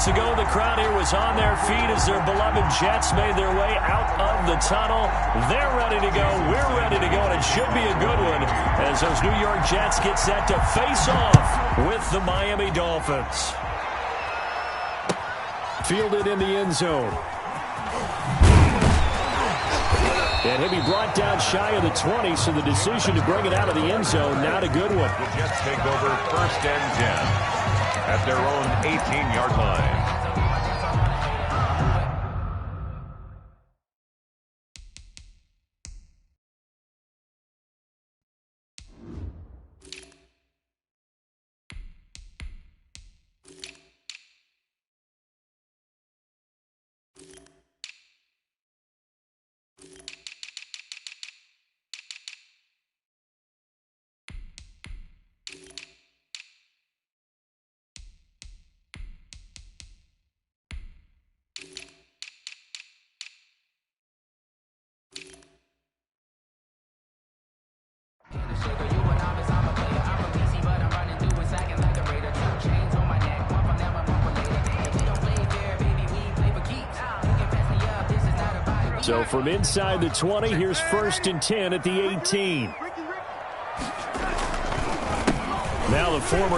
minutes ago, the crowd here was on their feet as their beloved Jets made their way out of the tunnel. They're ready to go. We're ready to go, and it should be a good one as those New York Jets get set to face off with the Miami Dolphins. Fielded in the end zone. And he'll be brought down shy of the 20, so the decision to bring it out of the end zone, not a good one. The Jets take over 1st and 10 at their own 18-yard line. So from inside the 20, here's 1st and 10 at the 18. Now the former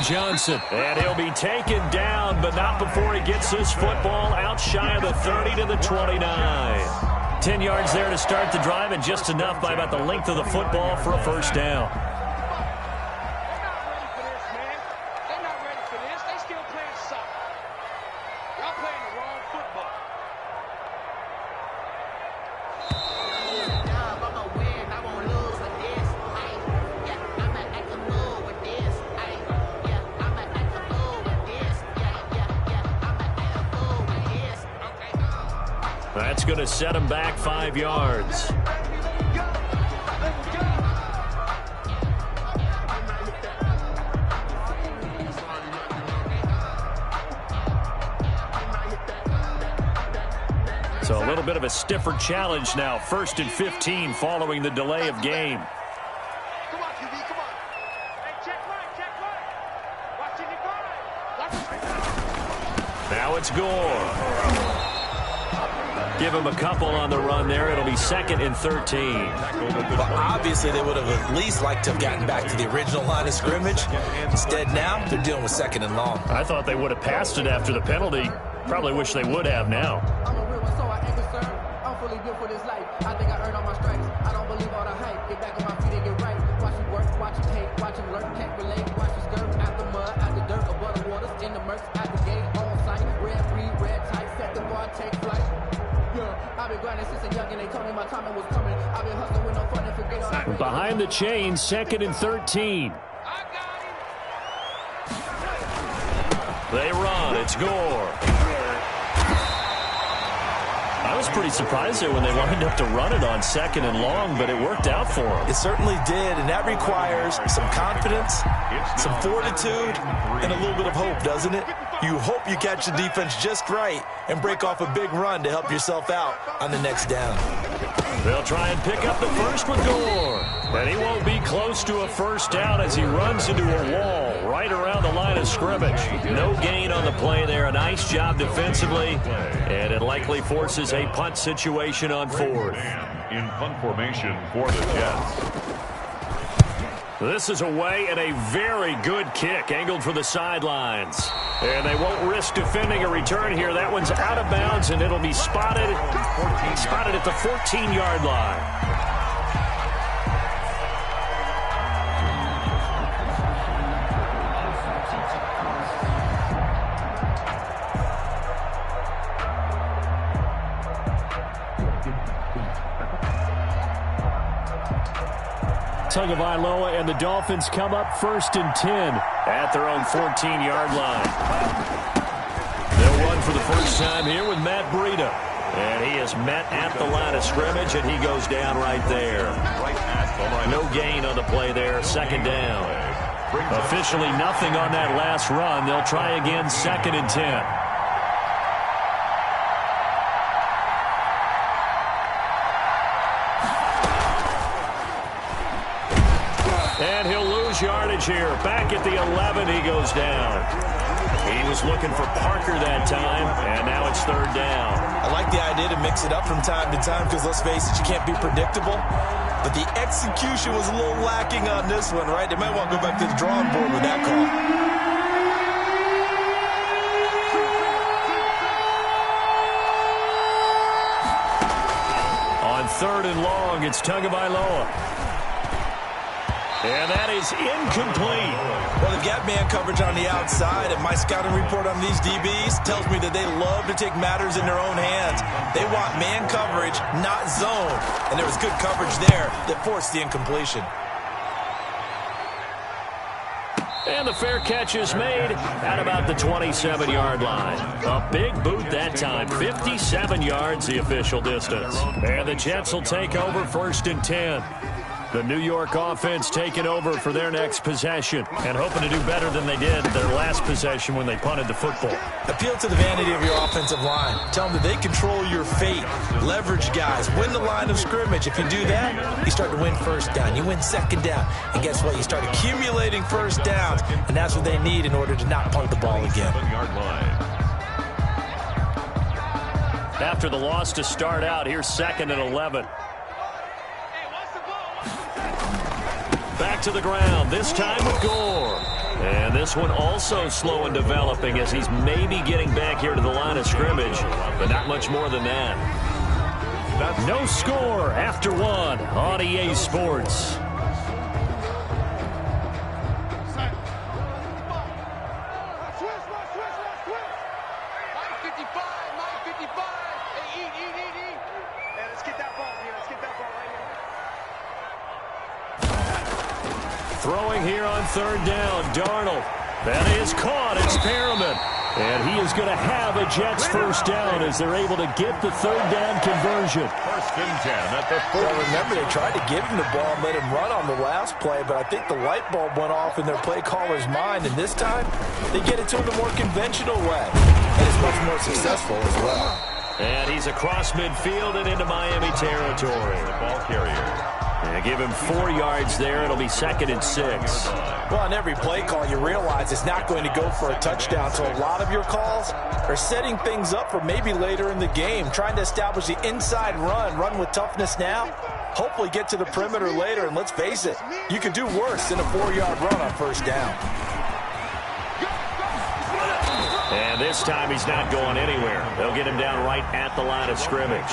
Johnson. And he'll be taken down, but not before he gets this football out shy of the 30 to the 29. 10 yards there to start the drive, and just enough by about the length of the football for a 1st down. They're not ready for this. They still playing soccer. Y'all playing the wrong football. That's going to set him back 5 yards. So a little bit of a stiffer challenge now. 1st and 15 following the delay of game. Come on, QB, come on. Hey, check right. Watching it go. Now it's Gore. Give him a couple on the run there. It'll be 2nd and 13. Well, obviously, they would have at least liked to have gotten back to the original line of scrimmage. Instead, now they're dealing with 2nd and long. I thought they would have passed it after the penalty. Probably wish they would have now. I'm a real one, so I ain't concerned. I'm fully built for this life. I think I earned all my stripes. I don't believe all the hype. Get back on my feet and get right. Watch him work, watch him hate, watch him lurk, can't relate. Watch him skirt out the mud, out the dirt, above the waters, in the murks, at the gate, on sight. Red free, red tight, set the bar, take flight. I've been grinding since a young and they told me my time was coming. I've been hustling with no fun and forget all that. Behind the chains, 2nd and 13. They run. It's Gore. I was pretty surprised there when they lined up to run it on 2nd and long, but it worked out for them. It certainly did, and that requires some confidence, some fortitude, and a little bit of hope, doesn't it? You hope you catch the defense just right and break off a big run to help yourself out on the next down. They'll try and pick up the first with Gore. And he won't be close to a 1st down as he runs into a wall right around the line of scrimmage. No gain on the play there. A nice job defensively. And it likely forces a punt situation on 4th. In punt formation for the Jets. This is away and a very good kick angled for the sidelines. And they won't risk defending a return here. That one's out of bounds, and it'll be spotted at the 14-yard line. Tagovailoa and the Dolphins come up 1st and 10 at their own 14-yard line. They'll run for the first time here with Matt Breida. And he is met at the line of scrimmage, and he goes down right there. No gain on the play there. 2nd down. Officially nothing on that last run. They'll try again 2nd and 10. And he'll lose yardage here. Back at the 11, he goes down. He was looking for Parker that time, and now it's third down. I like the idea to mix it up from time to time because, let's face it, you can't be predictable. But the execution was a little lacking on this one, right? They might want to go back to the drawing board with that call. On third and long, it's Tagovailoa. And that is incomplete. Well, they've got man coverage on the outside, and my scouting report on these DBs tells me that they love to take matters in their own hands. They want man coverage, not zone. And there was good coverage there that forced the incompletion. And the fair catch is made at about the 27-yard line. A big boot that time. 57 yards, the official distance. And the Jets will take over first and 10. The New York offense taking over for their next possession and hoping to do better than they did their last possession when they punted the football. Appeal to the vanity of your offensive line. Tell them that they control your fate. Leverage guys. Win the line of scrimmage. If you do that, you start to win first down. You win second down. And guess what? You start accumulating first downs, and that's what they need in order to not punt the ball again. After the loss to start out, here's 2nd and 11. Back to the ground, this time with Gore. And this one also slow in developing as he's maybe getting back here to the line of scrimmage, but not much more than that. No score after one on EA Sports. Throwing here on third down, Darnold. That is caught. It's Perriman. And he is going to have a Jets first down as they're able to get the third down conversion. First and 10 at the 40. Well, remember, they tried to give him the ball and let him run on the last play, but I think the light bulb went off in their play caller's mind, and this time they get it to him the more conventional way. And it's much more successful as well. And he's across midfield and into Miami territory. The ball carrier. And give him 4 yards there. It'll be 2nd and 6. Well, on every play call, you realize it's not going to go for a touchdown. So a lot of your calls are setting things up for maybe later in the game, trying to establish the inside run with toughness now, hopefully get to the perimeter later. And let's face it, you can do worse than a 4-yard run on first down. And this time he's not going anywhere. They'll get him down right at the line of scrimmage.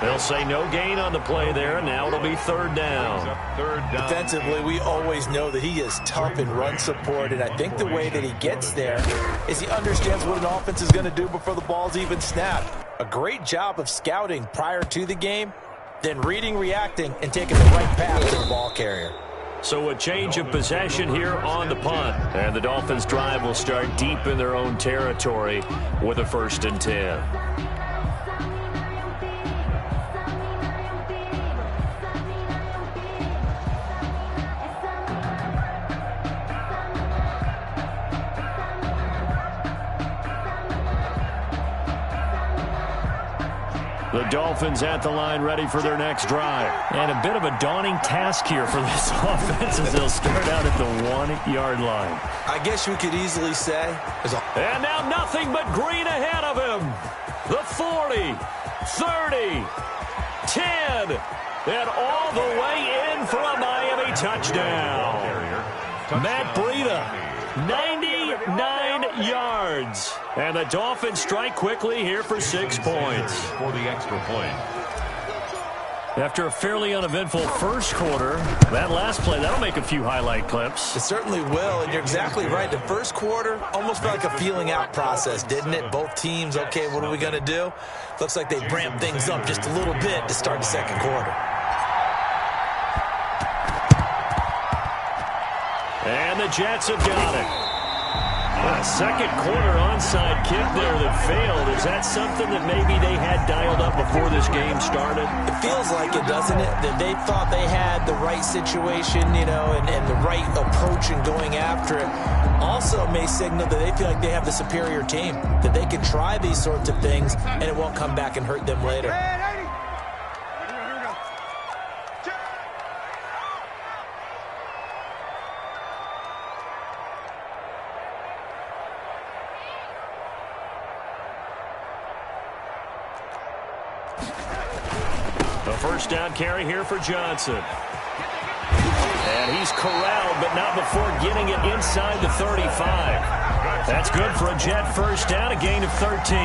They'll say no gain on the play there, and now it'll be third down. Defensively, we always know that he is tough in run support, and I think the way that he gets there is he understands what an offense is going to do before the ball's even snapped. A great job of scouting prior to the game, then reading, reacting, and taking the right path to the ball carrier. So a change of possession here on the punt. And the Dolphins' drive will start deep in their own territory with a 1st and 10. The Dolphins at the line ready for their next drive. And a bit of a daunting task here for this offense as they'll start out at the 1-yard line. I guess you could easily say. And now nothing but green ahead of him. The 40, 30, 10, and all the way in for a Miami touchdown. Matt Breida, 99 yards. And the Dolphins strike quickly here for 6 points. For the extra point. After a fairly uneventful first quarter, that last play, that'll make a few highlight clips. It certainly will, and you're exactly right. The first quarter almost felt like a feeling out process, didn't it? Both teams, okay, what are we going to do? Looks like they ramped things up just a little bit to start the second quarter. And the Jets have got it. A second quarter onside kick there that failed. Is that something that maybe they had dialed up before this game started? It feels like it, doesn't it? That they thought they had the right situation, you know, and the right approach in going after it. Also may signal that they feel like they have the superior team, that they can try these sorts of things and it won't come back and hurt them later. first down carry here for Johnson. And he's corralled, but not before getting it inside the 35. That's good for a Jet first down, a gain of 13.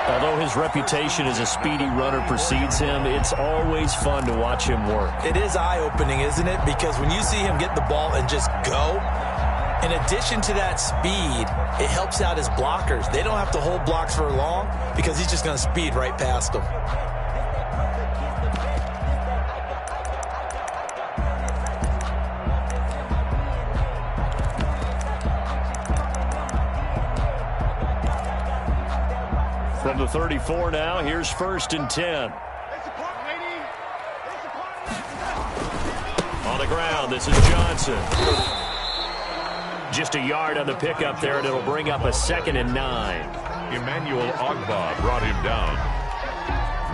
Although his reputation as a speedy runner precedes him, it's always fun to watch him work. It is eye-opening, isn't it? Because when you see him get the ball and just go, in addition to that speed, it helps out his blockers. They don't have to hold blocks for long because he's just going to speed right past them. From the 34 now, here's 1st and 10. On the ground, this is Johnson. Just a yard on the pickup there, and it'll bring up a 2nd and 9. Emmanuel Ogba brought him down.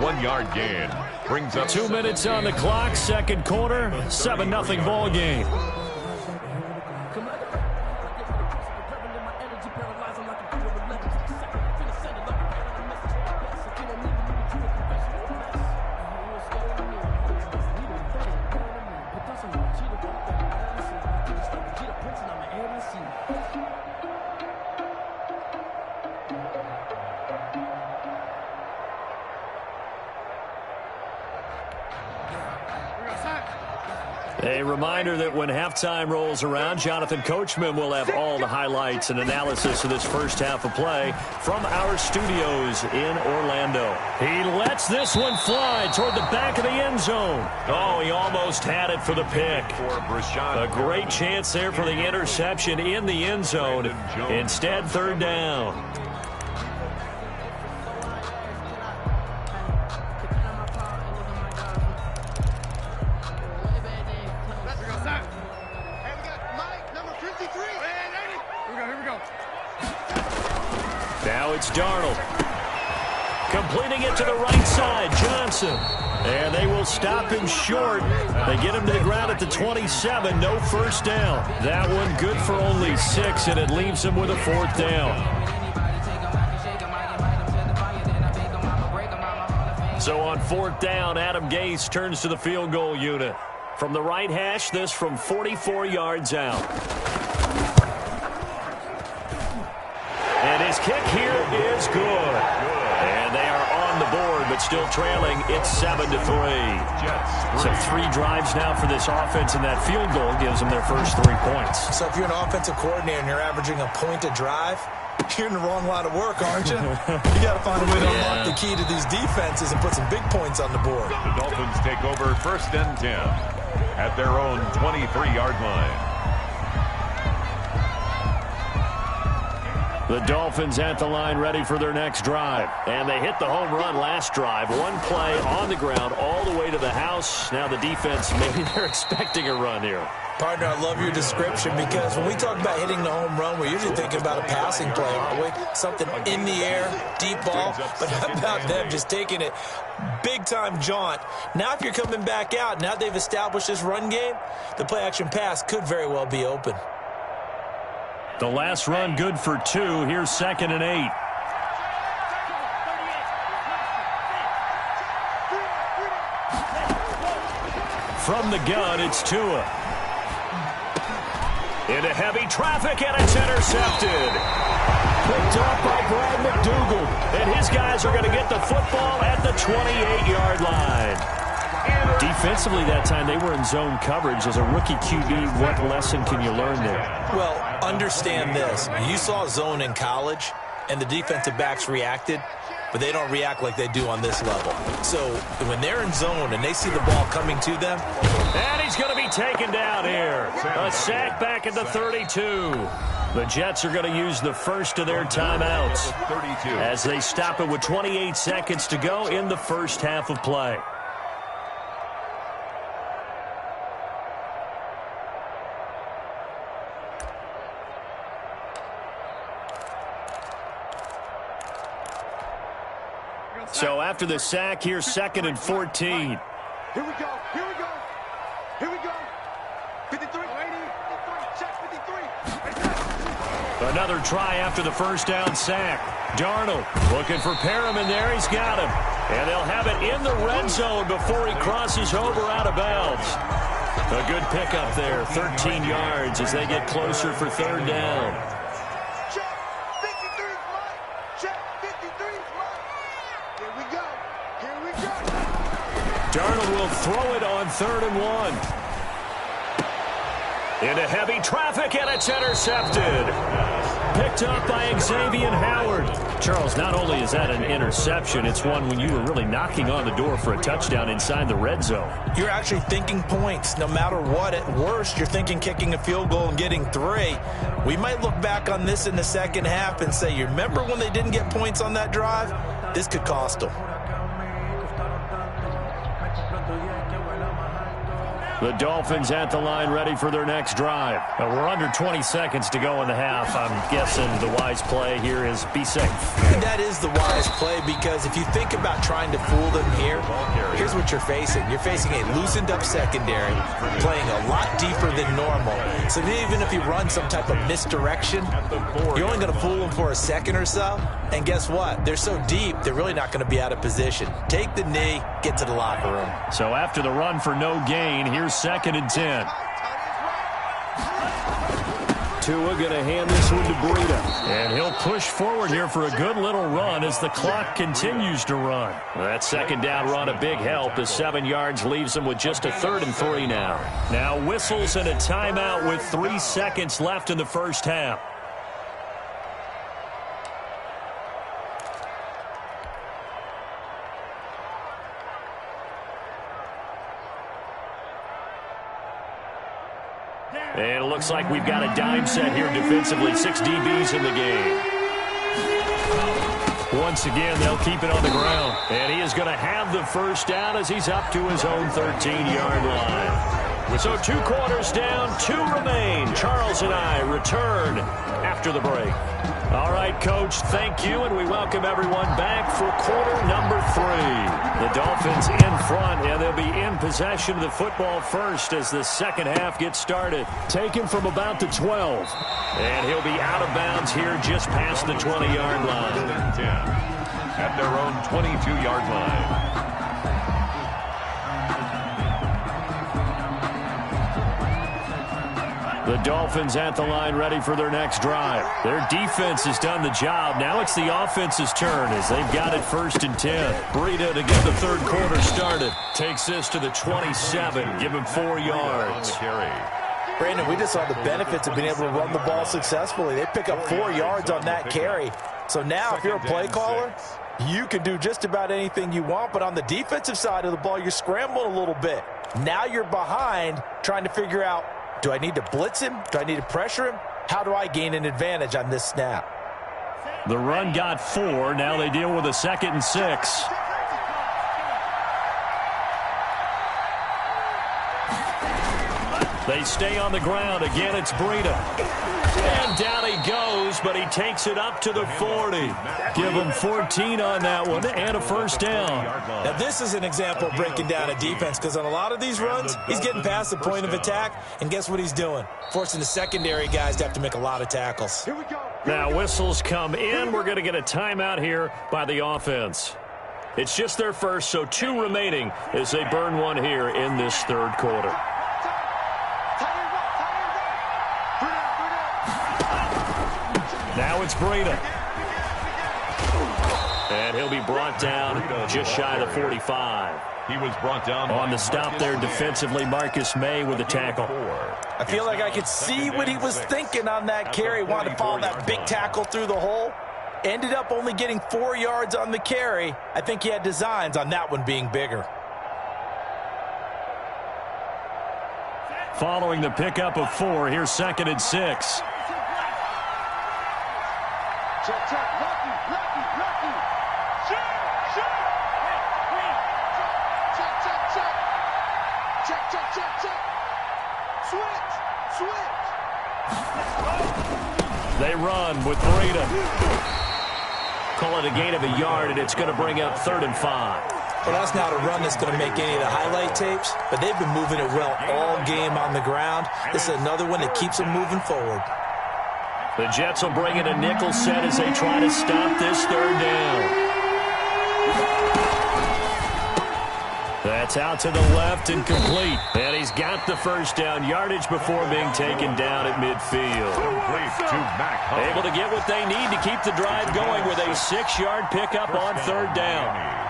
1 yard gain. Brings up 2 minutes on the clock, second quarter, 7-0 ball game. A reminder that when halftime rolls around, Jonathan Coachman will have all the highlights and analysis of this first half of play from our studios in Orlando. He lets this one fly toward the back of the end zone. Oh, he almost had it for the pick. A great chance there for the interception in the end zone. Instead, 3rd down. Now it's Darnold. Completing it to the right side, Johnson. And they will stop him short. They get him to the ground at the 27, no first down. That one good for only 6, and it leaves him with a 4th down. So on 4th down, Adam Gase turns to the field goal unit. From the right hash, this from 44 yards out. And his kick here is good. And they are on the board, but still trailing. It's 7-3. So 3 drives now for this offense, and that field goal gives them their first 3 points. So if you're an offensive coordinator and you're averaging a point a drive, you're in the wrong line of work, aren't you? You got to find a way to unlock the key to these defenses and put some big points on the board. The Dolphins take over 1st and 10 at their own 23-yard line. The Dolphins at the line ready for their next drive. And they hit the home run last drive. 1 play on the ground all the way to the house. Now the defense, maybe they're expecting a run here. Partner, I love your description because when we talk about hitting the home run, we're usually thinking about a passing play, aren't we? Something in the air, deep ball. But how about them just taking it big-time jaunt? Now if you're coming back out, now they've established this run game, the play-action pass could very well be open. The last run good for 2. Here's 2nd and 8. From the gun, it's Tua. Into heavy traffic, and it's intercepted. Picked off by Brad McDougal. And his guys are going to get the football at the 28-yard line. Defensively that time, they were in zone coverage. As a rookie QB, what lesson can you learn there? Well, understand this. You saw zone in college, and the defensive backs reacted, but they don't react like they do on this level. So when they're in zone and they see the ball coming to them. And he's going to be taken down here. A sack back at the 32. The Jets are going to use the first of their timeouts as they stop it with 28 seconds to go in the first half of play. So after the sack, here's 2nd and 14. Here we go. Here we go. Here we go. 53. 80. Check 53. Another try after the first down sack. Darnold looking for Perriman there. He's got him. And they'll have it in the red zone before he crosses over out of bounds. A good pickup there, 13 yards as they get closer for third down. Check 53's mine. Check 53's mine. Here we go. Here we go. Darnold will throw it on 3rd and 1. Into heavy traffic, and it's intercepted. Picked up by Xavier Howard. Charles, not only is that an interception, it's one when you were really knocking on the door for a touchdown inside the red zone. You're actually thinking points no matter what. At worst, you're thinking kicking a field goal and getting 3. We might look back on this in the second half and say, you remember when they didn't get points on that drive? This could cost them. The Dolphins at the line ready for their next drive. We're under 20 seconds to go in the half. I'm guessing the wise play here is be safe. And that is the wise play, because if you think about trying to fool them here, here's what you're facing. You're facing a loosened up secondary, playing a lot deeper than normal. So even if you run some type of misdirection, you're only going to fool them for a second or so. And guess what? They're so deep, they're really not going to be out of position. Take the knee, get to the locker room. So after the run for no gain, here's 2nd and 10. Tua going to hand this one to Breida. And he'll push forward here for a good little run as the clock continues to run. That second down run a big help as 7 yards leaves him with just a 3rd and 3 now. Now whistles and a timeout with 3 seconds left in the first half. And it looks like we've got a dime set here defensively. 6 DBs in the game. Once again, they'll keep it on the ground. And he is going to have the first down as he's up to his own 13-yard line. So 2 quarters down, 2 remain. Charles and I return after the break. All right, Coach, thank you, and we welcome everyone back for quarter number 3. The Dolphins in front, and they'll be in possession of the football first as the second half gets started. Taken from about the 12. And he'll be out of bounds here just past the 20-yard line. At their own 22-yard line. The Dolphins at the line ready for their next drive. Their defense has done the job. Now it's the offense's turn as they've got it 1st and 10. Breida to get the third quarter started. Takes this to the 27. Give him 4 yards. Brandon, we just saw the benefits of being able to run the ball successfully. They pick up 4 yards on that carry. So now if you're a play caller, you can do just about anything you want. But on the defensive side of the ball, you're scrambling a little bit. Now you're behind trying to figure out, do I need to blitz him? Do I need to pressure him? How do I gain an advantage on this snap? The run got 4. Now they deal with a 2nd and 6. They stay on the ground. Again, it's Breida. And down he goes, but he takes it up to the 40. Give him 14 on that one and a first down. Now, this is an example of breaking down a defense, because on a lot of these runs, he's getting past the point of attack, and guess what he's doing? Forcing the secondary guys to have to make a lot of tackles. Here we go. Now whistles come in. We're going to get a timeout here by the offense. It's just their first, so 2 remaining as they burn one here in this third quarter. Now it's Breida. And he'll be brought down just shy of the 45. He was brought down on the stop there defensively. Marcus May with the tackle. I feel like I could see what he was thinking on that carry. Wanted to follow that big tackle through the hole. Ended up only getting 4 yards on the carry. I think he had designs on that one being bigger. Following the pickup of 4, here's 2nd and 6. Check, check, lucky. Check. Check. Switch. They run with Breida. Call it a gain of a yard, and it's going to bring up 3rd and 5. Well, that's not a run that's going to make any of the highlight tapes, but they've been moving it well all game on the ground. This is another one that keeps them moving forward. The Jets will bring in a nickel set as they try to stop this third down. That's out to the left and complete. And he's got the first down yardage before being taken down at midfield. Able to get what they need to keep the drive going with a 6-yard pickup on third down.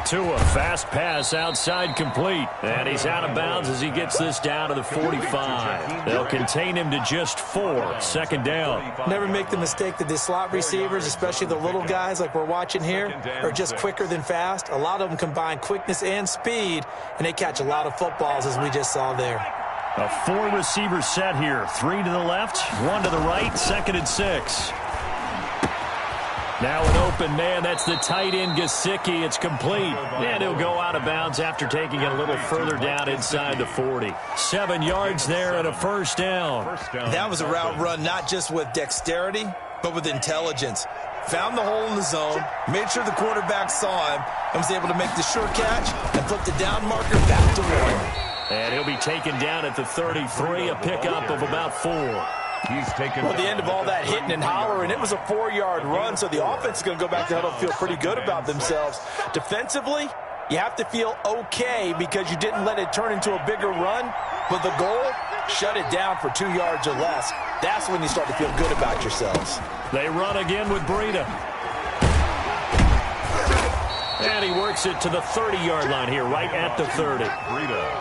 To a fast pass outside complete. And he's out of bounds as he gets this down to the 45. They'll contain him to just 4. Second down. Never make the mistake that the slot receivers, especially the little guys like we're watching here, are just quicker than fast. A lot of them combine quickness and speed, and they catch a lot of footballs as we just saw there. A 4-receiver set here. 3 to the left, 1 to the right, 2nd and 6. Now an open man, that's the tight end Gesicki. It's complete. And he'll go out of bounds after taking it a little further down inside the 40. 7 yards there and a first down. That was a route run not just with dexterity, but with intelligence. Found the hole in the zone, made sure the quarterback saw him, and was able to make the sure catch and flip the down marker back to 1. And he'll be taken down at the 33, a pickup of about 4. He's taken. Well, at the end of all that hitting and hollering, it was a 4-yard run, so the offense is going to go back to huddle and feel pretty good about themselves. Defensively, you have to feel okay because you didn't let it turn into a bigger run, but the goal, shut it down for 2 yards or less. That's when you start to feel good about yourselves. They run again with Breida. And he works it to the 30-yard line here, right at the 30.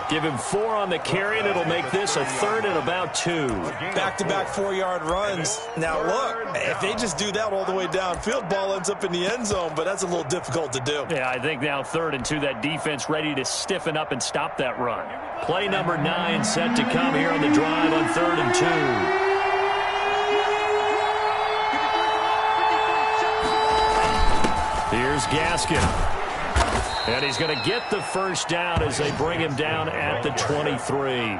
Give him 4 on the carry, and it'll make this a 3rd and about 2. Back-to-back 4-yard runs. Now, look, if they just do that all the way downfield, ball ends up in the end zone, but that's a little difficult to do. Yeah, I think now 3rd and 2, that defense ready to stiffen up and stop that run. Play number 9 set to come here on the drive on 3rd and 2. Here's Gaskin. And he's going to get the first down as they bring him down at the 23.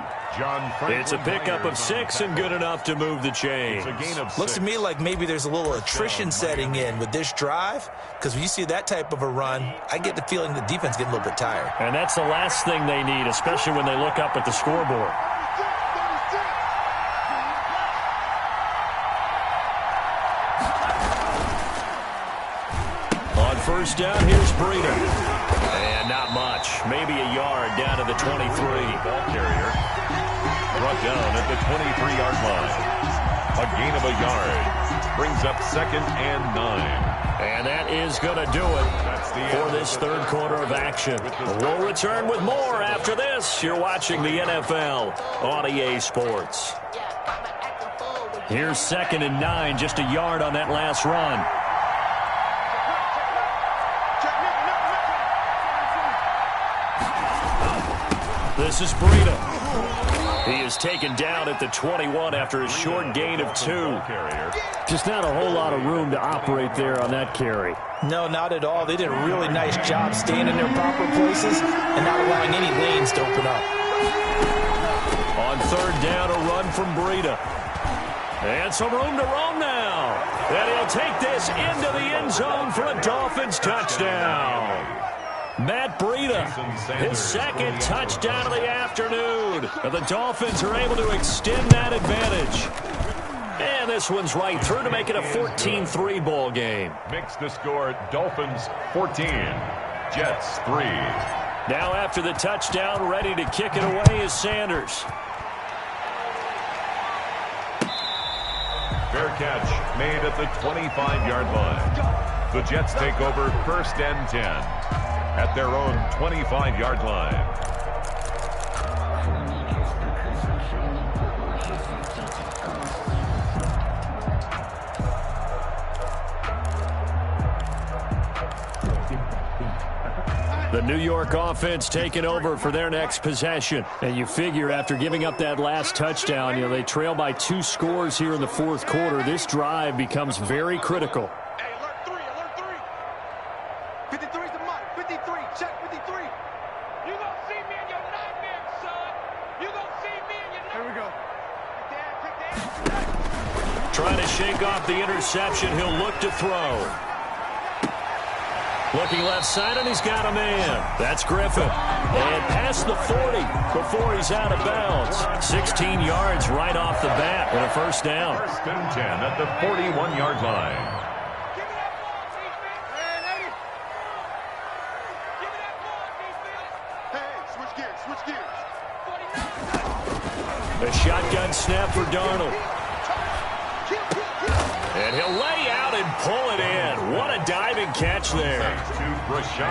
It's a pickup of 6 and good enough to move the chains. Looks to me like maybe there's a little attrition setting in with this drive, because when you see that type of a run, I get the feeling the defense getting a little bit tired. And that's the last thing they need, especially when they look up at the scoreboard. On first down, here's Breida. And not much. Maybe a yard down to the 23. Ball carrier brought down at the 23-yard line. A gain of a yard. Brings up 2nd and 9. And that is going to do it for this third quarter of action. We'll return with more after this. You're watching the NFL on EA Sports. Here's 2nd and 9, just a yard on that last run. This is Breida. He is taken down at the 21 after a short gain of 2. Just not a whole lot of room to operate there on that carry. No, not at all. They did a really nice job staying in their proper places and not allowing any lanes to open up. On 3rd down, a run from Breida. And some room to roam now. And he'll take this into the end zone for a Dolphins touchdown. Matt Breida, his 2nd touchdown of the afternoon. And the Dolphins are able to extend that advantage. And this one's right through to make it a 14-3 ball game. Makes the score Dolphins 14, Jets 3. Now after the touchdown, ready to kick it away is Sanders. Fair catch made at the 25-yard line. The Jets take over 1st and 10 at their own 25-yard line. The New York offense taking over for their next possession. And you figure after giving up that last touchdown, they trail by 2 scores here in the 4th quarter. This drive becomes very critical. Hey, alert 3, alert 3. 53's the mark, 53, check 53. You gonna see me in your nightmares, son. You gonna see me in your nightmares. Here we go. trying to shake off the interception. He'll look to throw. Looking left side, and he's got a man. That's Griffin. And past the 40 before he's out of bounds. 16 yards right off the bat and a first down. First and 10 at the 41-yard line. A shotgun snap for Darnold. And he'll lay out and pull it in. What a diving catch there.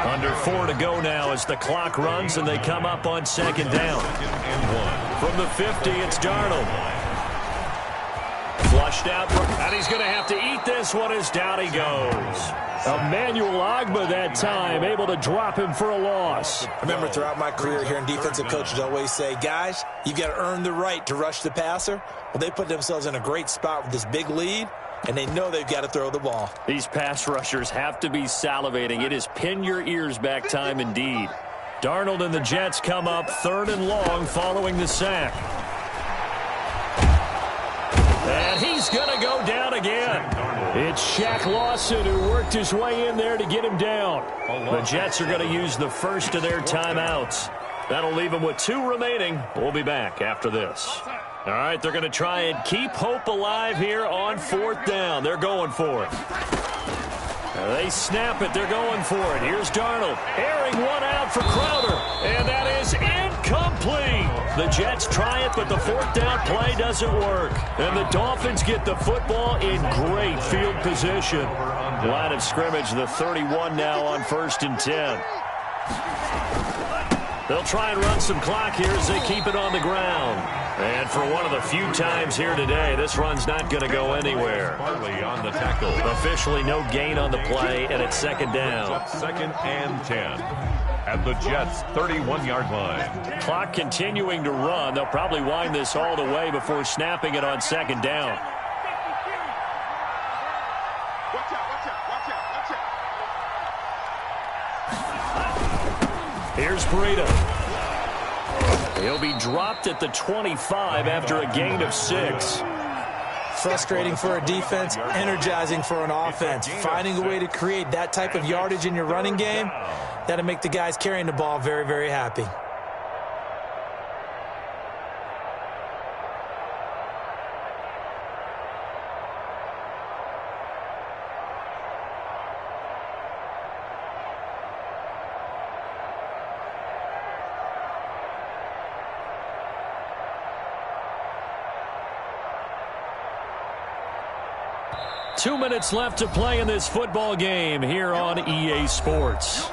Under 4 to go now as the clock runs and they come up on second down. From the 50, it's Darnold. Flushed out, and he's going to have to eat this one as down he goes. Emmanuel Ogbah that time, able to drop him for a loss. I remember throughout my career hearing defensive coaches always say, guys, you got to earn the right to rush the passer. Well, they put themselves in a great spot with this big lead, and they know they've got to throw the ball. These pass rushers have to be salivating. It is pin your ears back time indeed. Darnold and the Jets come up 3rd and long following the sack. And he's going to go down again. It's Shaq Lawson who worked his way in there to get him down. The Jets are going to use the first of their timeouts. That'll leave them with 2 remaining. We'll be back after this. All right, they're going to try and keep hope alive here on 4th down. They're going for it. They snap it. They're going for it. Here's Darnold. Airing one out for Crowder. And that is incomplete. The Jets try it, but the 4th down play doesn't work. And the Dolphins get the football in great field position. Line of scrimmage, the 31 now on 1st and 10. They'll try and run some clock here as they keep it on the ground. And for one of the few times here today, this run's not going to go anywhere. Farley on the tackle. Officially no gain on the play, and it's 2nd down. 2nd and 10 at the Jets' 31-yard line. Clock continuing to run. They'll probably wind this all the way before snapping it on 2nd down. Here's Breida. He'll be dropped at the 25 after a gain of 6. Frustrating for a defense, energizing for an offense. Finding a way to create that type of yardage in your running game, that'll make the guys carrying the ball very, very happy. Two minutes left to play in this football game here on EA Sports.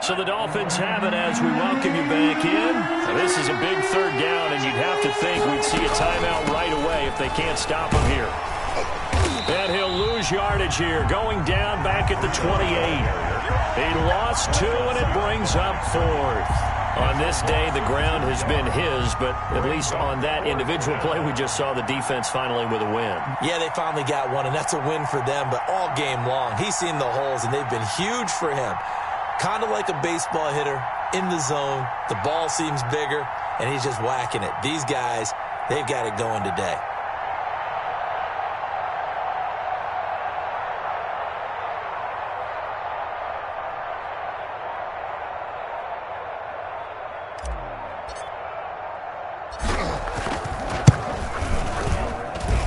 So the Dolphins have it as we welcome you back in. This is a big 3rd down, and you'd have to think we'd see a timeout right away if they can't stop him here. And he'll lose yardage here, going down back at the 28. He lost 2, and it brings up 4th. On this day, the ground has been his, but at least on that individual play, we just saw the defense finally with a win. Yeah, they finally got one, and that's a win for them, but all game long, he's seen the holes, and they've been huge for him. Kind of like a baseball hitter in the zone. The ball seems bigger, and he's just whacking it. These guys, they've got it going today.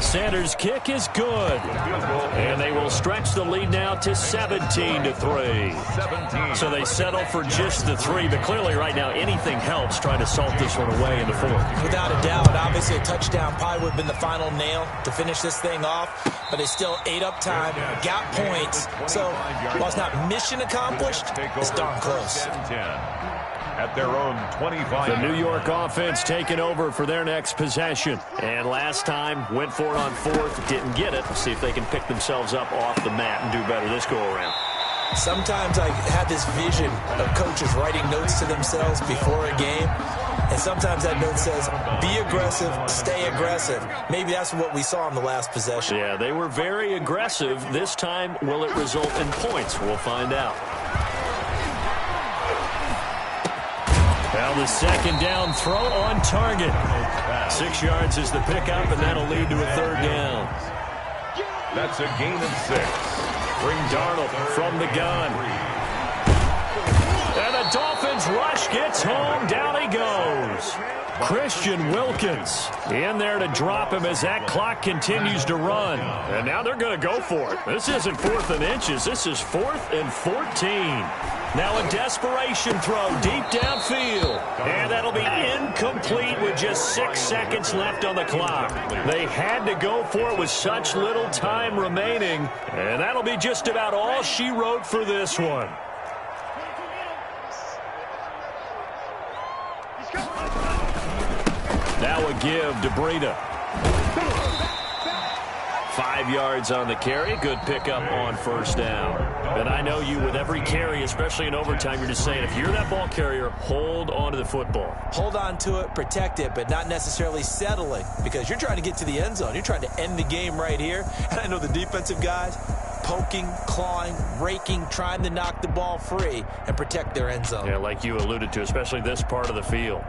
Sanders' kick is good. And they will stretch the lead now to 17-3. So they settle for just the 3, but clearly right now anything helps trying to salt this one away in the 4th. Without a doubt, obviously a touchdown probably would have been the final nail to finish this thing off, but they still ate up time, got points. So while it's not mission accomplished, it's darn close. At their own 25. The New York offense taking over for their next possession. And last time, went for it on 4th, didn't get it. See if they can pick themselves up off the mat and do better this go-around. Sometimes I have this vision of coaches writing notes to themselves before a game, and sometimes that note says, be aggressive, stay aggressive. Maybe that's what we saw in the last possession. Yeah, they were very aggressive. This time, will it result in points? We'll find out. the second down throw on target. 6 yards is the pickup, and that'll lead to a third down. That's a gain of 6. Bring Darnold from the gun. And the Dolphins rush gets home. Down he goes. Christian Wilkins in there to drop him as that clock continues to run. And now they're going to go for it. This isn't 4th and inches. This is 4th and 14. Now a desperation throw deep downfield. And that'll be incomplete with just 6 seconds left on the clock. They had to go for it with such little time remaining. And that'll be just about all she wrote for this one. Now a give to Breida. 5 yards on the carry. Good pickup on first down. And I know you, with every carry, especially in overtime, you're just saying, if you're that ball carrier, hold on to the football. Hold on to it, protect it, but not necessarily settling, because you're trying to get to the end zone. You're trying to end the game right here. And I know the defensive guys poking, clawing, raking, trying to knock the ball free and protect their end zone. Yeah, like you alluded to, especially this part of the field.